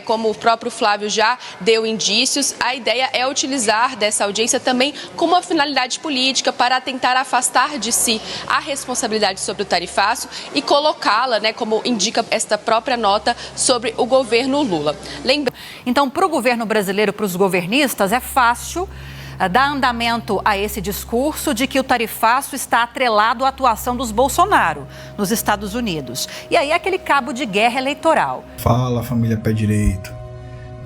Como o próprio Flávio já deu indícios, a ideia é utilizar dessa audiência também como uma finalidade política para tentar afastar de si a responsabilidade sobre o tarifaço e colocá-la, como indica esta própria nota, sobre o governo Lula. Então, para o governo brasileiro, para os governistas, é fácil dar andamento a esse discurso de que o tarifaço está atrelado à atuação dos Bolsonaro nos Estados Unidos. E aí aquele cabo de guerra eleitoral. Fala, família Pé Direito.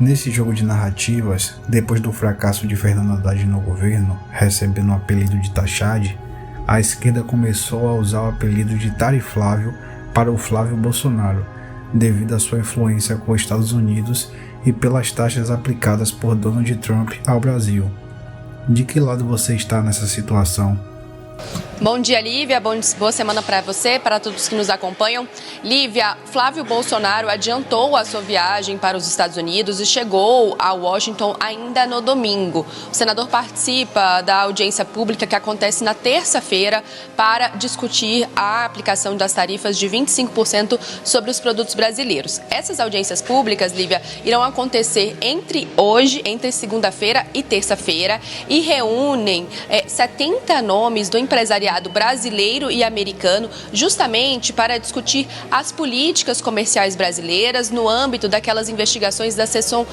Nesse jogo de narrativas, depois do fracasso de Fernando Haddad no governo, recebendo o apelido de Taxade, a esquerda começou a usar o apelido de Tariflávio para o Flávio Bolsonaro, devido à sua influência com os Estados Unidos e pelas taxas aplicadas por Donald Trump ao Brasil. De que lado você está nessa situação? Bom dia, Lívia. Boa semana para você, para todos que nos acompanham. Lívia, Flávio Bolsonaro adiantou a sua viagem para os Estados Unidos e chegou a Washington ainda no domingo. O senador participa da audiência pública que acontece na terça-feira para discutir a aplicação das tarifas de 25% sobre os produtos brasileiros. Essas audiências públicas, Lívia, irão acontecer entre segunda-feira e terça-feira e reúnem 70 nomes do empresariado brasileiro e americano, justamente para discutir as políticas comerciais brasileiras no âmbito daquelas investigações da seção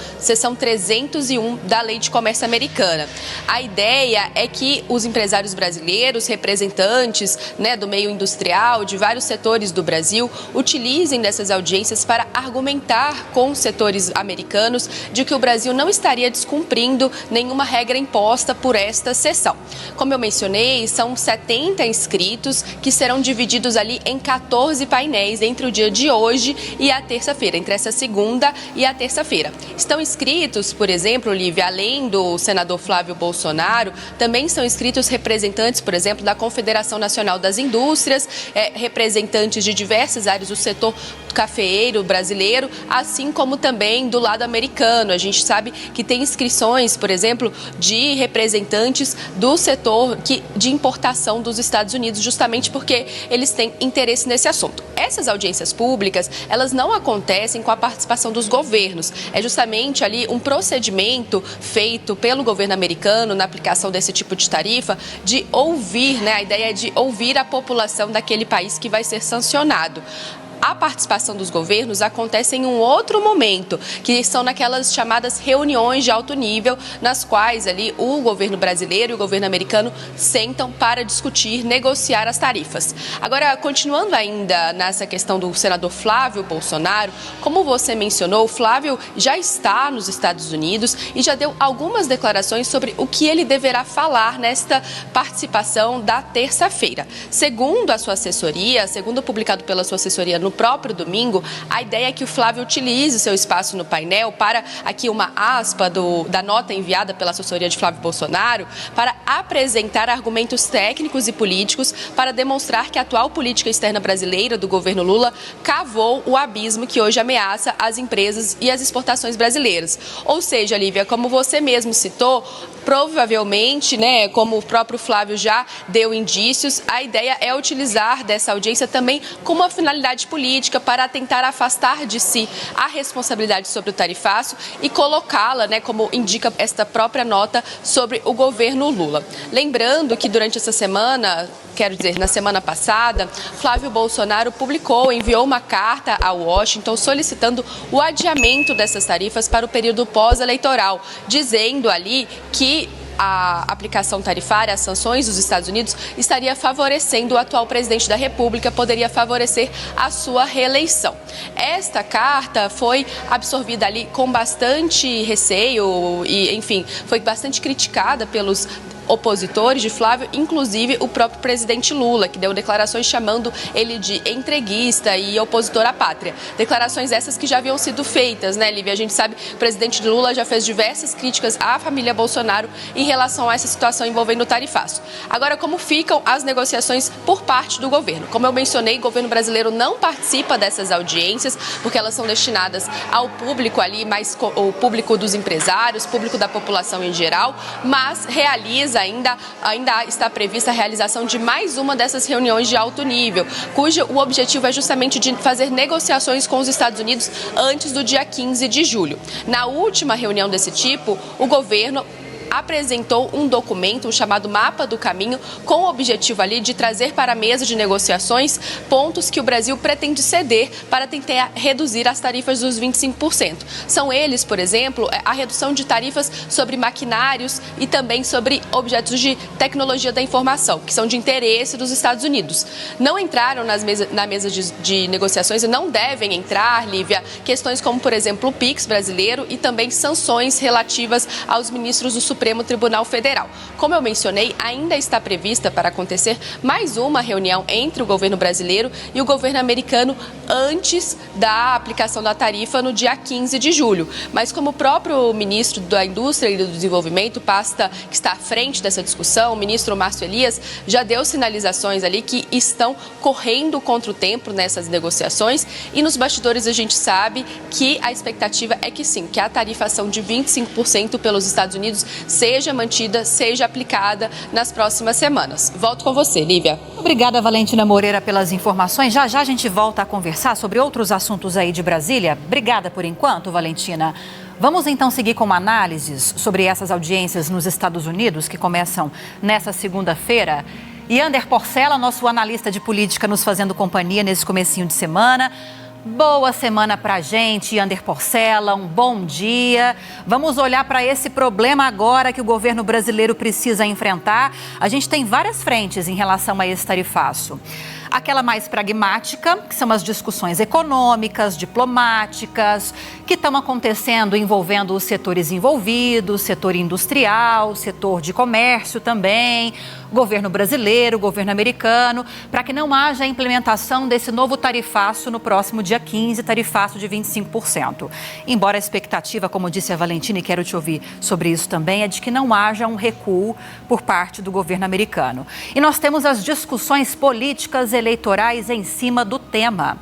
301 da Lei de Comércio Americana. A ideia é que os empresários brasileiros, representantes do meio industrial, de vários setores do Brasil, utilizem dessas audiências para argumentar com os setores americanos de que o Brasil não estaria descumprindo nenhuma regra imposta por esta seção. Como eu mencionei, são 70 inscritos que serão divididos ali em 14 painéis entre o dia de hoje e a terça-feira, entre essa segunda e a terça-feira. Estão inscritos, por exemplo, Lívia, além do senador Flávio Bolsonaro, também são inscritos representantes, por exemplo, da Confederação Nacional das Indústrias, representantes de diversas áreas do setor cafeeiro brasileiro, assim como também do lado americano. A gente sabe que tem inscrições, por exemplo, de representantes do setor de importação dos Estados Unidos, justamente porque eles têm interesse nesse assunto. Essas audiências públicas, elas não acontecem com a participação dos governos. É justamente ali um procedimento feito pelo governo americano na aplicação desse tipo de tarifa, de ouvir, a ideia é de ouvir a população daquele país que vai ser sancionado. A participação dos governos acontece em um outro momento, que são naquelas chamadas reuniões de alto nível, nas quais ali o governo brasileiro e o governo americano sentam para discutir, negociar as tarifas. Agora, continuando ainda nessa questão do senador Flávio Bolsonaro, como você mencionou, o Flávio já está nos Estados Unidos e já deu algumas declarações sobre o que ele deverá falar nesta participação da terça-feira. Segundo a sua assessoria, segundo publicado pela sua assessoria no próprio domingo, a ideia é que o Flávio utilize seu espaço no painel para, aqui uma aspa da nota enviada pela assessoria de Flávio Bolsonaro, para apresentar argumentos técnicos e políticos para demonstrar que a atual política externa brasileira do governo Lula cavou o abismo que hoje ameaça as empresas e as exportações brasileiras. Ou seja, Lívia, como você mesmo citou, provavelmente, como o próprio Flávio já deu indícios, a ideia é utilizar dessa audiência também como uma finalidade política para tentar afastar de si a responsabilidade sobre o tarifaço e colocá-la, como indica esta própria nota, sobre o governo Lula. Lembrando que durante essa semana, na semana passada, Flávio Bolsonaro enviou uma carta a Washington solicitando o adiamento dessas tarifas para o período pós-eleitoral, dizendo ali que a aplicação tarifária, as sanções dos Estados Unidos, estaria favorecendo o atual presidente da República, poderia favorecer a sua reeleição. Esta carta foi absorvida ali com bastante receio e, enfim, foi bastante criticada pelos opositores de Flávio, inclusive o próprio presidente Lula, que deu declarações chamando ele de entreguista e opositor à pátria. Declarações essas que já haviam sido feitas, Lívia? A gente sabe que o presidente Lula já fez diversas críticas à família Bolsonaro em relação a essa situação envolvendo o tarifaço. Agora, como ficam as negociações por parte do governo? Como eu mencionei, o governo brasileiro não participa dessas audiências, porque elas são destinadas ao público ali, mais o público dos empresários, público da população em geral, mas realiza ainda está prevista a realização de mais uma dessas reuniões de alto nível, cujo o objetivo é justamente de fazer negociações com os Estados Unidos antes do dia 15 de julho. Na última reunião desse tipo, o governo apresentou um documento, chamado Mapa do Caminho, com o objetivo ali de trazer para a mesa de negociações pontos que o Brasil pretende ceder para tentar reduzir as tarifas dos 25%. São eles, por exemplo, a redução de tarifas sobre maquinários e também sobre objetos de tecnologia da informação, que são de interesse dos Estados Unidos. Não entraram na mesa de negociações e não devem entrar, Lívia, questões como, por exemplo, o PIX brasileiro e também sanções relativas aos ministros do Supremo Tribunal Federal. Como eu mencionei, ainda está prevista para acontecer mais uma reunião entre o governo brasileiro e o governo americano antes da aplicação da tarifa no dia 15 de julho. Mas como o próprio ministro da Indústria e do Desenvolvimento, pasta que está à frente dessa discussão, o ministro Márcio Elias, já deu sinalizações ali que estão correndo contra o tempo nessas negociações, e nos bastidores a gente sabe que a expectativa é que sim, que a tarifação de 25% pelos Estados Unidos seja mantida, seja aplicada nas próximas semanas. Volto com você, Lívia. Obrigada, Valentina Moreira, pelas informações. Já já a gente volta a conversar sobre outros assuntos aí de Brasília. Obrigada por enquanto, Valentina. Vamos então seguir com análises sobre essas audiências nos Estados Unidos, que começam nessa segunda-feira. E Yander Porcela, nosso analista de política, nos fazendo companhia nesse comecinho de semana. Boa semana pra gente, Yander Porcela, um bom dia. Vamos olhar para esse problema agora que o governo brasileiro precisa enfrentar. A gente tem várias frentes em relação a esse tarifaço. Aquela mais pragmática, que são as discussões econômicas, diplomáticas, que estão acontecendo envolvendo os setores envolvidos, setor industrial, setor de comércio também, governo brasileiro, governo americano, para que não haja a implementação desse novo tarifaço no próximo dia 15, tarifaço de 25%. Embora a expectativa, como disse a Valentina, e quero te ouvir sobre isso também, é de que não haja um recuo por parte do governo americano. E nós temos as discussões políticas eleitorais em cima do tema.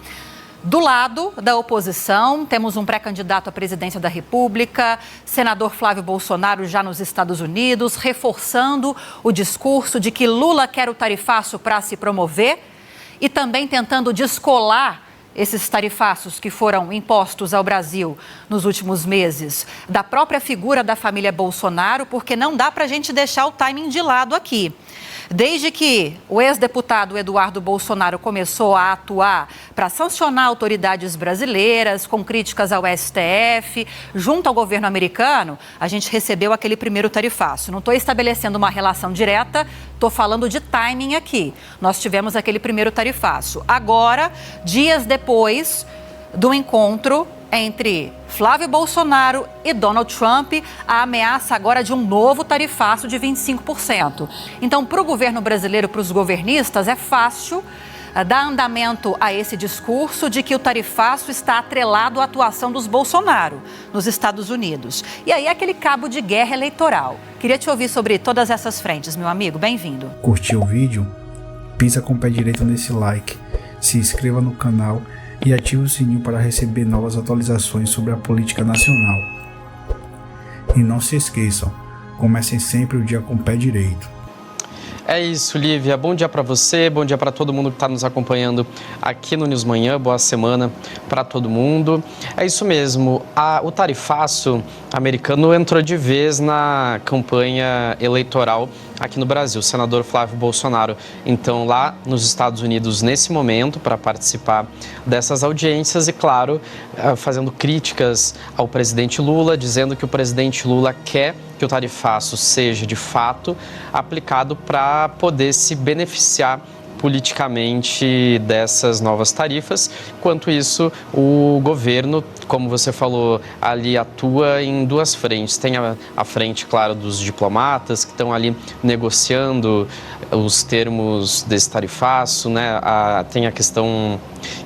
Do lado da oposição, temos um pré-candidato à presidência da República, senador Flávio Bolsonaro já nos Estados Unidos, reforçando o discurso de que Lula quer o tarifaço para se promover e também tentando descolar esses tarifaços que foram impostos ao Brasil nos últimos meses da própria figura da família Bolsonaro, porque não dá para a gente deixar o timing de lado aqui. Desde que o ex-deputado Eduardo Bolsonaro começou a atuar para sancionar autoridades brasileiras, com críticas ao STF, junto ao governo americano, a gente recebeu aquele primeiro tarifaço. Não estou estabelecendo uma relação direta, estou falando de timing aqui. Nós tivemos aquele primeiro tarifaço. Agora, dias depois do encontro entre Flávio Bolsonaro e Donald Trump, a ameaça agora de um novo tarifaço de 25%. Então, para o governo brasileiro, para os governistas, é fácil dar andamento a esse discurso de que o tarifaço está atrelado à atuação dos Bolsonaro nos Estados Unidos. E aí, aquele cabo de guerra eleitoral. Queria te ouvir sobre todas essas frentes, meu amigo. Bem-vindo. Curtiu o vídeo? Pisa com o pé direito nesse like, se inscreva no canal e ative o sininho para receber novas atualizações sobre a política nacional. E não se esqueçam, comecem sempre o dia com o pé direito. É isso, Lívia. Bom dia para você, bom dia para todo mundo que está nos acompanhando aqui no News Manhã. Boa semana para todo mundo. É isso mesmo, o tarifaço americano entrou de vez na campanha eleitoral aqui no Brasil. O senador Flávio Bolsonaro, então, lá nos Estados Unidos, nesse momento, para participar dessas audiências e, claro, fazendo críticas ao presidente Lula, dizendo que o presidente Lula quer que o tarifaço seja, de fato, aplicado para poder se beneficiar politicamente dessas novas tarifas. Enquanto isso, o governo, como você falou, ali atua em duas frentes. Tem a frente, claro, dos diplomatas que estão ali negociando os termos desse tarifaço, né? Tem a questão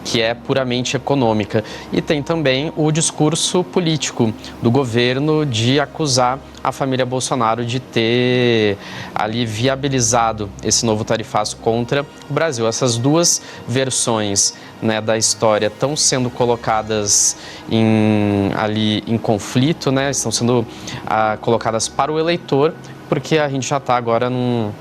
que é puramente econômica. E tem também o discurso político do governo de acusar a família Bolsonaro de ter ali viabilizado esse novo tarifaço contra o Brasil. Essas duas versões, né, da história estão sendo colocadas ali em conflito, né, estão sendo colocadas para o eleitor, porque a gente já está agora num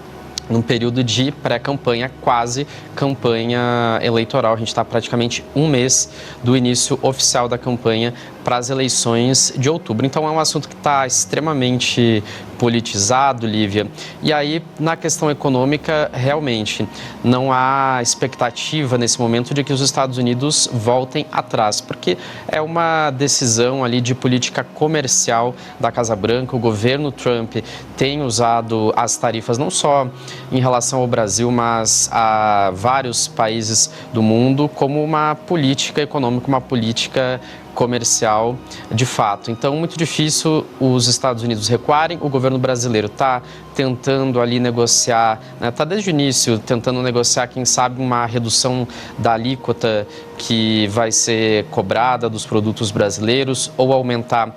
período de pré-campanha, quase campanha eleitoral. A gente está praticamente um mês do início oficial da campanha para as eleições de outubro. Então é um assunto que está extremamente politizado, Lívia. E aí, na questão econômica, realmente não há expectativa nesse momento de que os Estados Unidos voltem atrás, porque é uma decisão ali de política comercial da Casa Branca. O governo Trump tem usado as tarifas não só em relação ao Brasil, mas a vários países do mundo como uma política econômica, uma política comercial de fato. Então, muito difícil os Estados Unidos recuarem. O governo brasileiro está tentando ali negociar, está desde o início tentando negociar, quem sabe, uma redução da alíquota que vai ser cobrada dos produtos brasileiros ou aumentar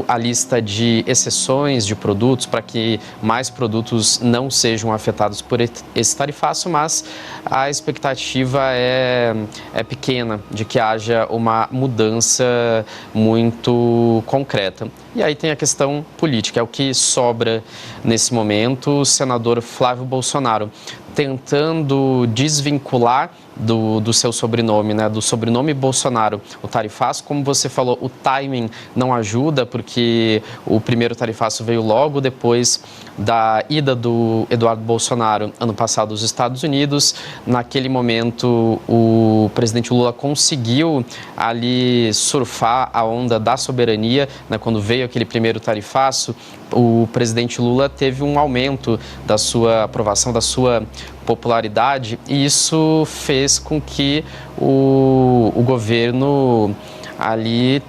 a lista de exceções de produtos para que mais produtos não sejam afetados por esse tarifaço, mas a expectativa é pequena de que haja uma mudança muito concreta. E aí tem a questão política, é o que sobra nesse momento. O senador Flávio Bolsonaro tentando desvincular do seu sobrenome, do sobrenome Bolsonaro, o tarifaço. Como você falou, o timing não ajuda, porque o primeiro tarifaço veio logo depois da ida do Eduardo Bolsonaro, ano passado, aos Estados Unidos. Naquele momento, o presidente Lula conseguiu ali surfar a onda da soberania, quando veio aquele primeiro tarifaço. O presidente Lula teve um aumento da sua aprovação, da sua popularidade, e isso fez com que o governo ali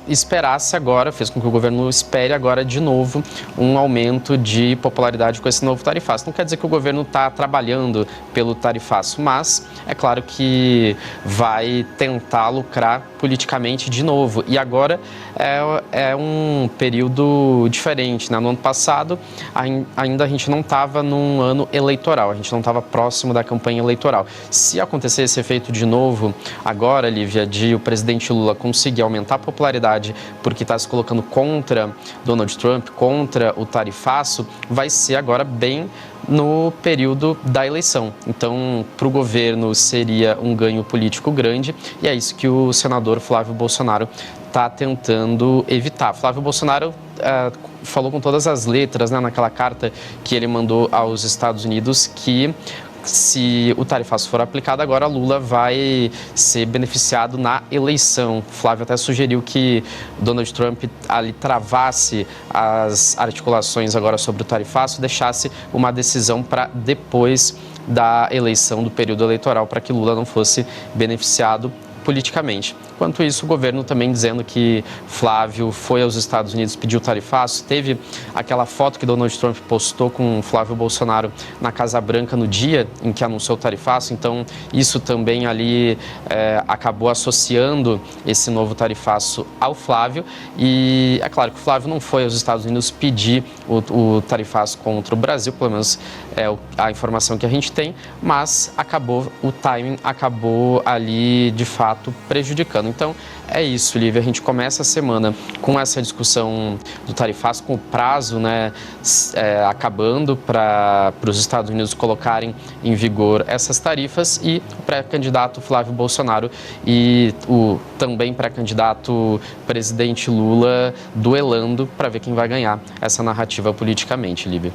esperasse agora, fez com que o governo espere agora de novo um aumento de popularidade com esse novo tarifaço. Não quer dizer que o governo está trabalhando pelo tarifaço, mas é claro que vai tentar lucrar politicamente de novo. E agora é um período diferente, No ano passado, ainda a gente não estava num ano eleitoral, a gente não estava próximo da campanha eleitoral. Se acontecer esse efeito de novo, agora, Lívia, de o presidente Lula conseguir aumentar a popularidade porque está se colocando contra Donald Trump, contra o tarifaço, vai ser agora bem no período da eleição. Então, para o governo seria um ganho político grande, e é isso que o senador Flávio Bolsonaro está tentando evitar. Flávio Bolsonaro falou com todas as letras, naquela carta que ele mandou aos Estados Unidos, que se o tarifaço for aplicado, agora Lula vai ser beneficiado na eleição. Flávio até sugeriu que Donald Trump ali travasse as articulações agora sobre o tarifaço, deixasse uma decisão para depois da eleição, do período eleitoral, para que Lula não fosse beneficiado politicamente. Enquanto isso, o governo também dizendo que Flávio foi aos Estados Unidos, pediu tarifaço. Teve aquela foto que Donald Trump postou com Flávio Bolsonaro na Casa Branca no dia em que anunciou o tarifaço. Então, isso também ali acabou associando esse novo tarifaço ao Flávio. E é claro que o Flávio não foi aos Estados Unidos pedir o tarifaço contra o Brasil, pelo menos é a informação que a gente tem, mas o timing acabou ali, de fato, prejudicando. Então, é isso, Lívia. A gente começa a semana com essa discussão do tarifaço, com o prazo acabando para os Estados Unidos colocarem em vigor essas tarifas, e o pré-candidato Flávio Bolsonaro e o também pré-candidato presidente Lula duelando para ver quem vai ganhar essa narrativa politicamente, Lívia.